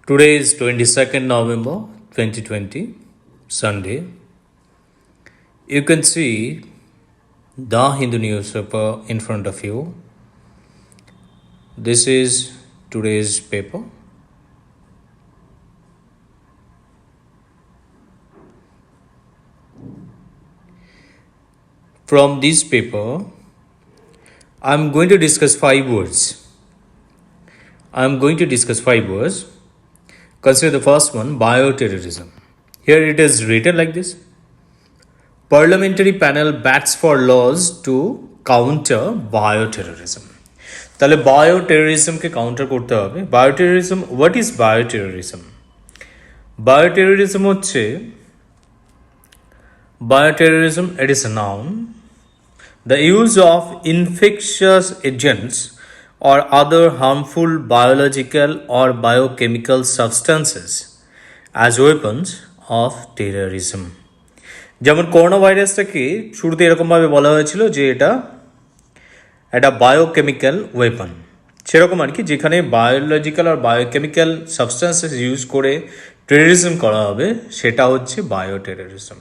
Today is 22nd November 2020, Sunday. You can see the Hindu newspaper in front of you. This is today's paper. From this paper, I'm going to discuss 5 words. Consider the first one, bioterrorism. Here it is written like this. Parliamentary panel bats for laws to counter bioterrorism. তাহলে বায়োটেররিজমকে counter করতে হবে। বায়োটেররিজম, what is বায়োটেররিজম? বায়োটেররিজম হচ্ছে bioterrorism, it is a noun. The use of infectious agents or other harmful biological or biochemical substances as weapons of terrorism. যেমন corona ভাইরাসটাকে শুরুতে এরকমভাবে বলা হয়েছিল যে এটা একটা বায়োকেমিক্যাল ওয়েপন, সেরকম আর কি, যেখানে বায়োলজিক্যাল আর বায়োকেমিক্যাল সাবস্টেন্সেস ইউজ করে টেররিজম করা হবে, সেটা হচ্ছে বায়োটেররিজম।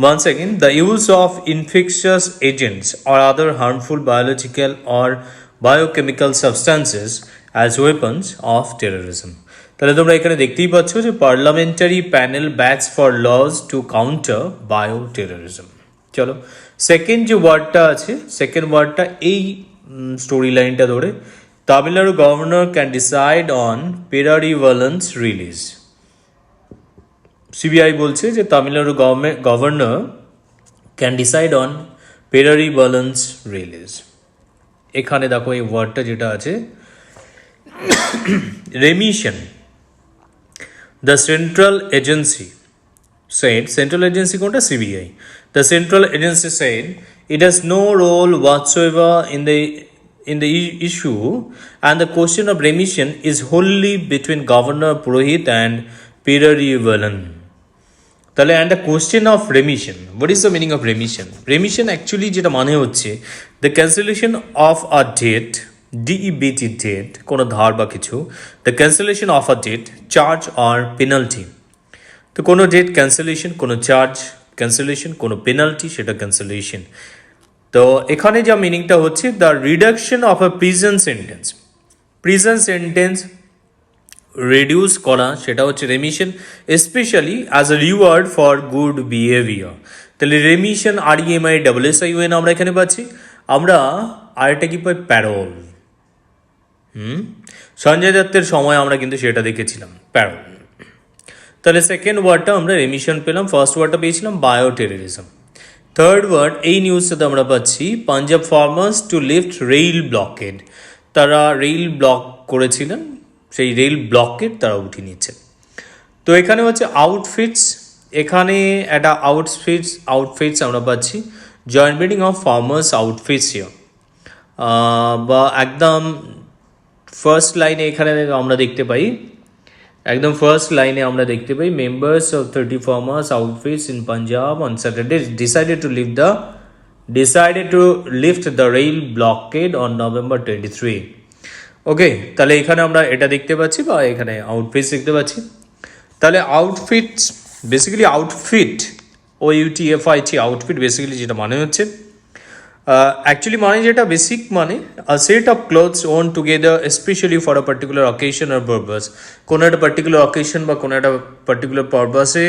Once again, the use of infectious agents or other harmful biological or biochemical substances as weapons of terrorism. তাহলে তোমরা এখানে দেখতেই পাচ্ছ যে parliamentary panel bats for laws to counter bioterrorism. চলো সেকেন্ড যে ওয়ার্ডটা আছে, সেকেন্ড ওয়ার্ডটা এই স্টোরি লাইনটা ধরে, Tamil Nadu governor can decide on Perarivalan's release. CBI বলছে যে Tamil Nadu governor can decide on Perarivalan's release. এখানে দেখো এই ওয়ার্ডটা যেটা আছে, remission. The central agency said, central agency কোনটা? CBI. The central agency said it has no role whatsoever in the issue and the question of remission is wholly between Governor Purohit and Perarivalan. তাহলে and the question of remission, what is the meaning of remission? Remission actually যেটা মানে হচ্ছে the cancellation of a debt, DEBT debt, কোনো ধার বা কিছু, the cancellation of a debt, charge or penalty. তো কোনো ডেট ক্যান্সেলেশন, কোনো চার্জ ক্যান্সেলেশন, কোনো পেনাল্টি, সেটা ক্যান্সেলেশন। তো এখানে যা মিনিংটা হচ্ছে the reduction of a prison sentence reduce করা, সেটা হচ্ছে remission, specially as a reward for good behaviour. তাহলে রেমিশন, REMISSION আমরা এখানে পাচ্ছি। আমরা আরেকটা কি পাই? প্যারোল। সঞ্জয় দত্তের সময় আমরা কিন্তু সেটা দেখেছিলাম, প্যারোল। তাহলে সেকেন্ড ওয়ার্ডটা আমরা রেমিশন পেলাম, ফার্স্ট ওয়ার্ডটা পেয়েছিলাম বায়োটেররিজম। থার্ড ওয়ার্ড এই নিউজটাতে আমরা পাচ্ছি Punjab farmers two lift rail blocked. তারা রেইল ব্লক করেছিলেন, সেই রেইল ব্লকেড তারা উঠিয়ে নিচ্ছে। তো এখানে হচ্ছে আউটফিটস, এখানে একটা আউটফিটস আমরা পাচ্ছি, joint meeting of farmers outfits here, বা একদম ফার্স্ট লাইনে এখানে আমরা দেখতে পাই, একদম ফার্স্ট লাইনে আমরা দেখতে পাই, members of 30 farmers outfits in Punjab on Saturday decided to lift the rail blockade on November 23। Okay, তাহলে এখানে আমরা এটা দেখতে পাচ্ছি, বা এখানে আউটফিটস দেখতে পাচ্ছি। তাহলে outfits basically outfit, OUTFIT, outfit basically যেটা মানে হচ্ছে অ্যাকচুয়ালি মানে যেটা বেসিক মানে a set of clothes worn together specially for a particular occasion আর পারপাস। কোনো একটা পার্টিকুলার অকেশন বা কোনো একটা পার্টিকুলার পারপাসে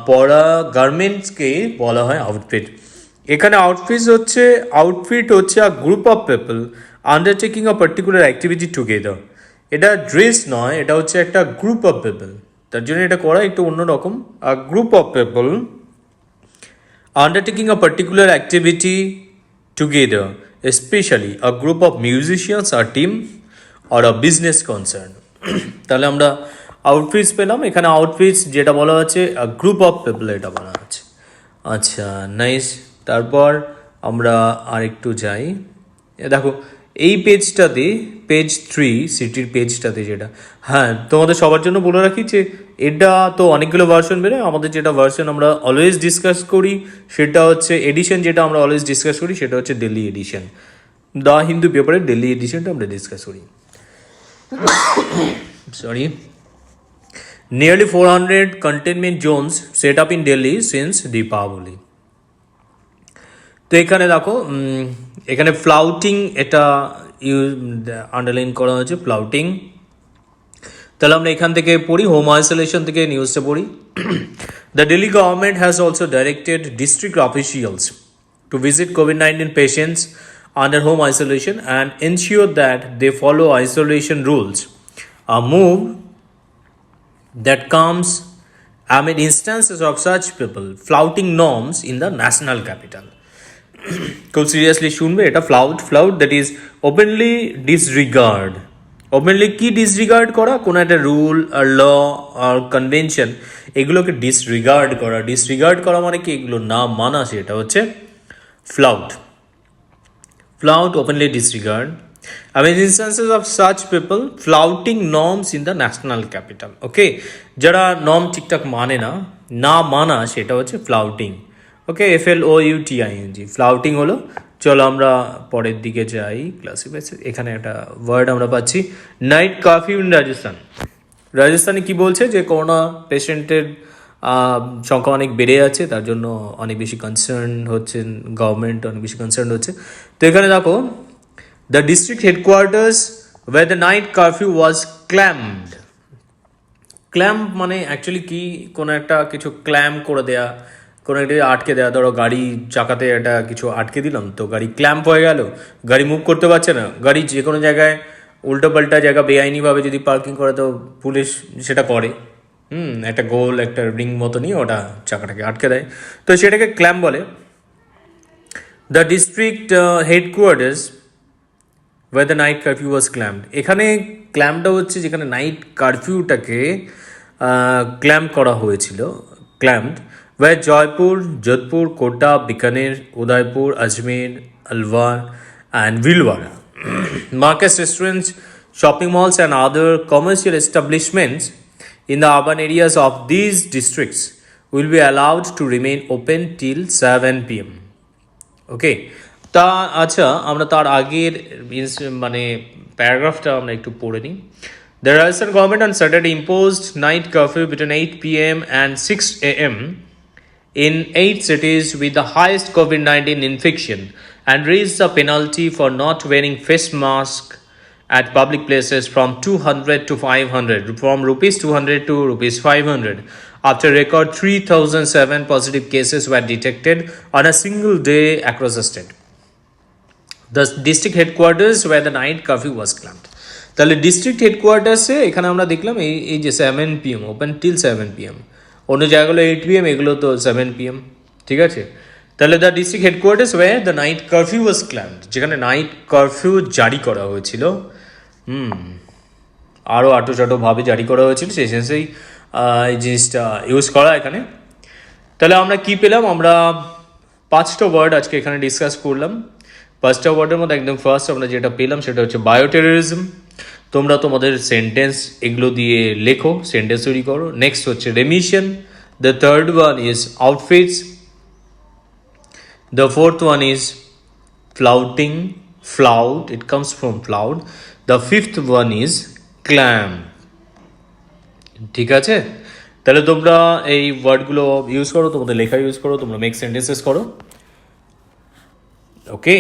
পরা গার্মেন্টসকে বলা হয় আউটফিট। এখানে আউটফিট হচ্ছে a group of people undertaking a particular activity together. এটা ড্রেস নয়, এটা হচ্ছে একটা গ্রুপ অফ পিপল, তার জন্য এটা করা একটু অন্যরকম। A group of people undertaking a particular activity together, especially a group of musicians, a team or a business concern. তাহলে আমরা আউটফিটস পেলাম, এখানে আউটফিটস যেটা বলা হচ্ছে গ্রুপ অফ পিপল, এটা বলা হচ্ছে। আচ্ছা, নাইস। তারপর আমরা আরেকটু যাই, দেখো এই পেজটাতে, পেজ 3 সিটির পেজটাতে, যেটা হ্যাঁ তোমাদের সবার জন্য বলে রাখি যে এটা তো অনেকগুলো ভার্সন বেরোয়, আমাদের যেটা ভার্সন আমরা অলওয়েজ ডিসকাস করি সেটা হচ্ছে এডিশন, যেটা আমরা অলওয়েজ ডিসকাস করি সেটা হচ্ছে দিল্লি এডিশন। দ্য হিন্দু পেপারের দিল্লি এডিশনটা আমরা ডিসকাস করি। Sorry, Nearly 400 containment zones set up in Delhi since Deepavali. তো এখানে দেখো এখানে ফ্লাউটিং এটা আন্ডারলাইন করা হয়েছে ফ্লাউটিং। তাহলে আমরা এখান থেকে পড়ি, হোম আইসোলেশন থেকে নিউজটা পড়ি। The Delhi government has also directed district officials to visit COVID-19 patients under home isolation and ensure that they follow isolation rules. A move that comes amid instances of such people flouting norms in the national capital. খুব seriously শুনবে, এটা flout that is openly disregard. Openly কি disregard করা? কোনো একটা rule আর law আর convention এগুলোকে ডিসরিগার্ড করা মানে কি এগুলো না মানা, সেটা হচ্ছে flout openly disregard. I mean instances of such people flouting norms in the national capital. ওকে, যারা নর্ম ঠিকঠাক মানে না মানা সেটা হচ্ছে ফ্লাউটিং। ওকে, FLOUTING ফ্লাউটিং হলো। চলো আমরা পরের দিকে যাই। ক্লাসিফাই এখানে একটা ওয়ার্ড আমরা পাচ্ছি, নাইট কারফিউ ইন রাজস্থানে কি বলছে যে করোনা পেশেন্টের সংখ্যা অনেক বেড়ে যাচ্ছে, তার জন্য অনেক বেশি কনসার্ন হচ্ছেন গভর্নমেন্ট, অনেক বেশি কনসার্ন হচ্ছে। তো এখানে দেখো, the district headquarters were the night curfew was clamped. Clamp মানে অ্যাকচুয়ালি কি, কোনো একটা কিছু ক্ল্যাম্প করে দেয়া, কোনো একটা আটকে দেওয়া। ধরো গাড়ি চাকাতে একটা কিছু আটকে দিলাম, তো গাড়ি ক্ল্যাম্প হয়ে গেল, গাড়ি মুভ করতে পারছে না। গাড়ি যে কোনো জায়গায় উল্টোপাল্টা জায়গা বেআইনিভাবে যদি পার্কিং করে তো পুলিশ সেটা করে, একটা গোল একটা রিং মতো নিয়ে ওটা চাকাটাকে আটকে দেয়, তো সেটাকে ক্ল্যাম্প বলে। The district headquarters were the night curfew was clamped. এখানে ক্ল্যাম্পটা হচ্ছে যেখানে নাইট কারফিউটাকে ক্ল্যাম্প করা হয়েছিল, ক্ল্যাম্পড where Jaipur, Jodhpur, Kota, Bikaner, Udaipur, Ajmer, Alwar and Bhilwara. Markets, restaurants, shopping malls and other commercial establishments in the urban areas of these districts will be allowed to remain open till 7 p.m. ওকে, তা আচ্ছা আমরা তার আগের মানে প্যারাগ্রাফটা আমরা একটু পড়ে নিই। The Rajasthan government on Saturday imposed night curfew between 8 p.m. and 6 a.m. in 8 cities with the highest COVID-19 infection and raised the penalty for not wearing face mask at public places from 200 to 500, from rupees 200 to rupees 500, after record 3,007 positive cases were detected on a single day across the state. The district headquarters where the night curfew was clamped. তাহলে district হেডকোয়ার্টার্সে এখানে আমরা দেখলাম এই যে 7 p.m. Open till 7 p.m. অন্য জায়গাগুলো 8 p.m. এগুলো তো 7 p.m. ঠিক আছে। তাহলে the district headquarters were the night curfew was clamped, যেখানে নাইট কারফিউ জারি করা হয়েছিল, আরও আটোচাটোভাবে জারি করা হয়েছিল, সেই সেন্সেই এই জিনিসটা ইউজ করা এখানে। তাহলে আমরা কি পেলাম? আমরা 5টা ওয়ার্ড আজকে এখানে ডিসকাস করলাম। 5টা ওয়ার্ডের মধ্যে একদম ফার্স্ট আমরা যেটা পেলাম সেটা হচ্ছে বায়োটেররিজম। তোমরা তোমাদের সেন্টেন্স এগুলো দিয়ে লেখো, সেন্টেন্স তৈরি করো। নেক্সট হচ্ছে remission. The third one is outfits. The fourth one is flouting, flout, it comes from flout. The fifth one is clamp. ঠিক আছে, তাহলে তোমরা এই ওয়ার্ডগুলো ইউজ করো, তোমাদের লেখা ইউজ করো, তোমরা মেক সেন্টেন্সেস করো। ওকে।